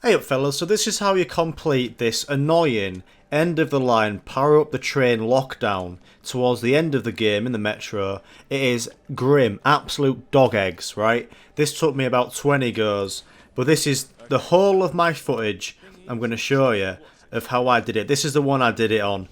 Hey up fellas, so this is how you complete this annoying end of the line power up the train lockdown towards the end of the game in the metro. It is grim, absolute dog eggs, right? This took me about 20 goes, but this is the whole of my footage I'm going to show you of how I did it. This is the one I did it on.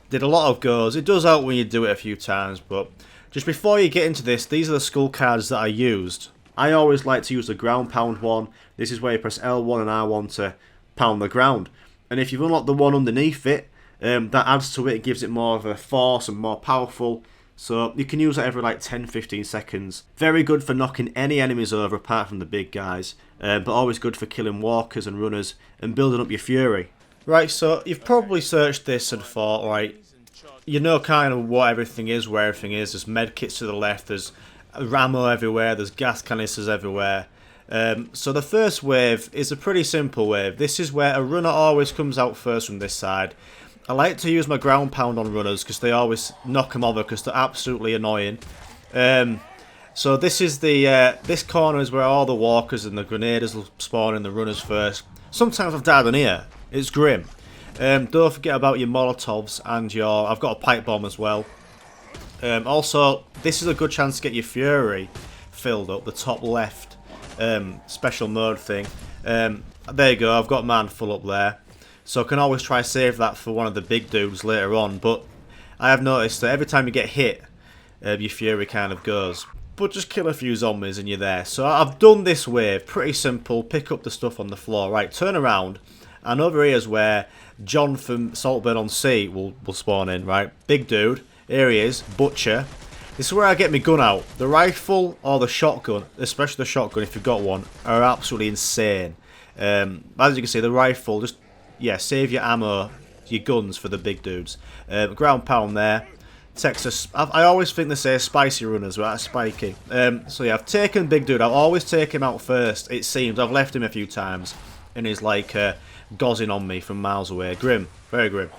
Did a lot of goes. It does help when you do it a few times, but just before you get into this, these are the skull cards that I used. I always like to use the ground pound one. This is where you press L1 and R1 to pound the ground. And if you've unlocked the one underneath it, that adds to it, gives it more of a force and more powerful. So you can use it every like 10-15 seconds. Very good for knocking any enemies over apart from the big guys. But always good for killing walkers and runners and building up your fury. Right, so you've probably searched this and thought, right, you know kind of what everything is, where everything is. There's medkits to the left, there's ammo everywhere, there's gas canisters everywhere. So the first wave is a pretty simple wave. This is where a runner always comes out first from this side. I like to use my ground pound on runners because they always knock them over because they're absolutely annoying. So this is the this corner is where all the walkers and the grenadiers will spawn in the runners first. Sometimes I've died on here. It's grim. Don't forget about your molotovs and your... I've got a pipe bomb as well. Also, this is a good chance to get your fury filled up, the top left special mode thing. There you go, I've got mine full up there. So I can always try save that for one of the big dudes later on. But I have noticed that every time you get hit, your fury kind of goes. But just kill a few zombies and you're there. So I've done this wave, pretty simple. Pick up the stuff on the floor. Right, turn around. And over here is where John from Saltburn-on-Sea will spawn in, right? Big dude. Here he is, Butcher. This is where I get my gun out. The rifle or the shotgun, especially the shotgun if you've got one, are absolutely insane. As you can see, the rifle, just, yeah, save your ammo, your guns for the big dudes. Ground pound there. Texas, I always think they say spicy runners, but that's spiky. So yeah, I've taken big dude. I'll always take him out first, it seems. I've left him a few times. And he's like gozzing on me from miles away. Grim, very grim.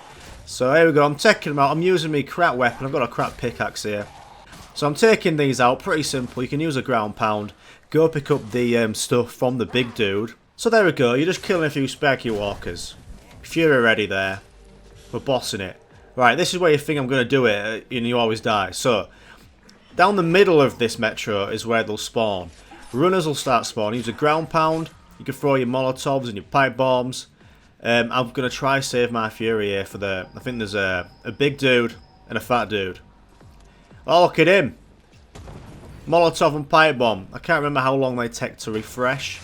So here we go, I'm taking them out. I'm using my crap weapon. I've got a crap pickaxe here. So I'm taking these out, pretty simple. You can use a ground pound. Go pick up the stuff from the big dude. So there we go, you're just killing a few spiky walkers. Fury ready there. We're bossing it. Right, this is where you think I'm going to do it, and you always die. So, down the middle of this metro is where they'll spawn. Runners will start spawning. Use a ground pound. You can throw your molotovs and your pipe bombs. I'm going to try save my fury here for the... I think there's a big dude and a fat dude. Oh, look at him. Molotov and pipe bomb. I can't remember how long they take to refresh.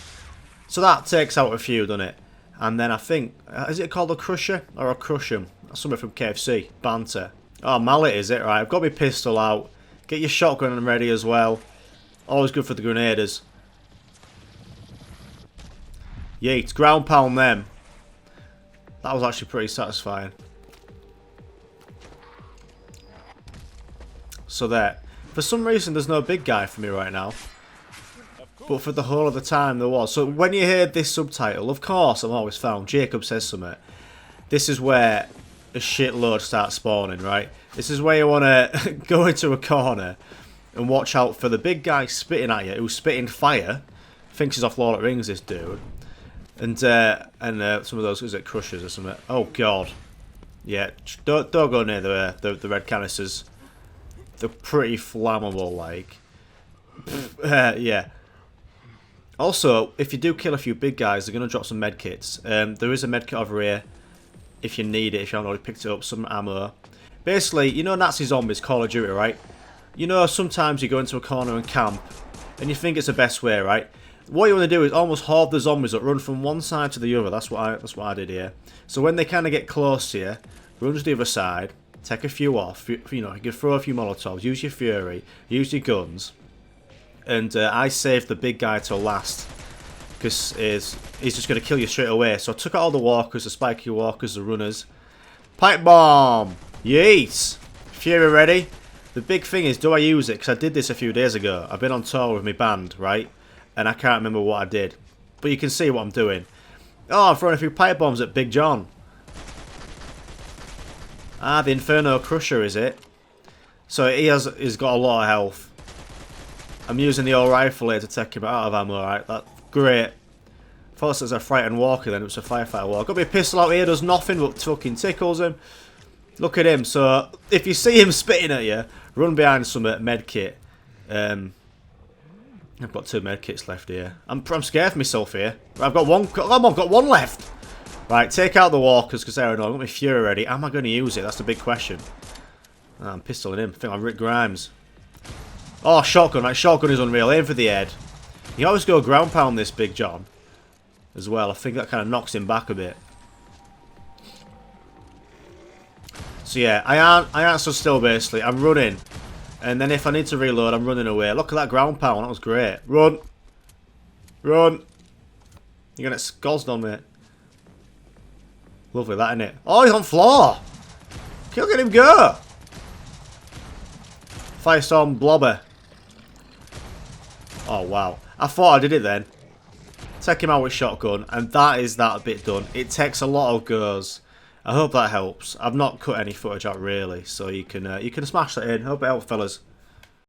So that takes out a few, doesn't it? And then I think... is it called a crusher or a crush'em? Something from KFC. Banter. Oh, mallet is it? Right, I've got my pistol out. Get your shotgun ready as well. Always good for the grenadiers. Yeet. Ground pound them. That was actually pretty satisfying. So there. For some reason there's no big guy for me right now. But for the whole of the time there was. So when you hear this subtitle, of course I've always found Jacob says something. This is where a shitload starts spawning, right? This is where you want to go into a corner and watch out for the big guy spitting at you, who's spitting fire. Thinks he's off Lord of the Rings, this dude. And some of those, is it crushers or something? Oh god. Yeah, don't go near the red canisters. They're pretty flammable, like. Yeah. Also, if you do kill a few big guys, they're going to drop some medkits. There is a medkit over here if you need it, if you haven't already picked it up, some ammo. Basically, you know Nazi zombies, Call of Duty, right? You know sometimes you go into a corner and camp, and you think it's the best way, right? What you want to do is almost horde the zombies up, run from one side to the other. That's what I did here. So when they kind of get close to you, run to the other side, take a few off. You know, you can throw a few molotovs, use your fury, use your guns. And I saved the big guy till last, because he's just going to kill you straight away. So I took out all the walkers, the spiky walkers, the runners. Pipe bomb! Yeet! Fury ready? The big thing is, do I use it? Because I did this a few days ago. I've been on tour with my band, right? And I can't remember what I did. But you can see what I'm doing. Oh, I'm throwing a few pipe bombs at Big John. Ah, the Inferno Crusher, is it? So he's got a lot of health. I'm using the old rifle here to take him out of ammo, right? That's great. thought it was a frightened walker then, it was a firefighter walker. Got me a pistol out here, does nothing but fucking tickles him. Look at him, so if you see him spitting at you, run behind some medkit. I've got 2 medkits left here. I'm scared for myself here. I've got one, come on, I've got 1 left. Right, take out the walkers because they're annoying. I've got my Fury ready. Am I going to use it? That's the big question. Oh, I'm pistoling him. I think I'm Rick Grimes. Oh, shotgun. Right, shotgun is unreal. Aim for the head. You always go ground pound this Big John as well. I think that kind of knocks him back a bit. So yeah, I aren't so still basically. I'm running. And then if I need to reload, I'm running away. Look at that ground pound. That was great. Run. Run. You're going to get scozzed on, mate. Lovely, that, innit? Oh, he's on floor. Look at him go. Firestorm Blobber. Oh, wow. I thought I did it then. Take him out with shotgun. And that is that bit done. It takes a lot of goes. I hope that helps. I've not cut any footage out really, so you can smash that in. Hope it helps, fellas.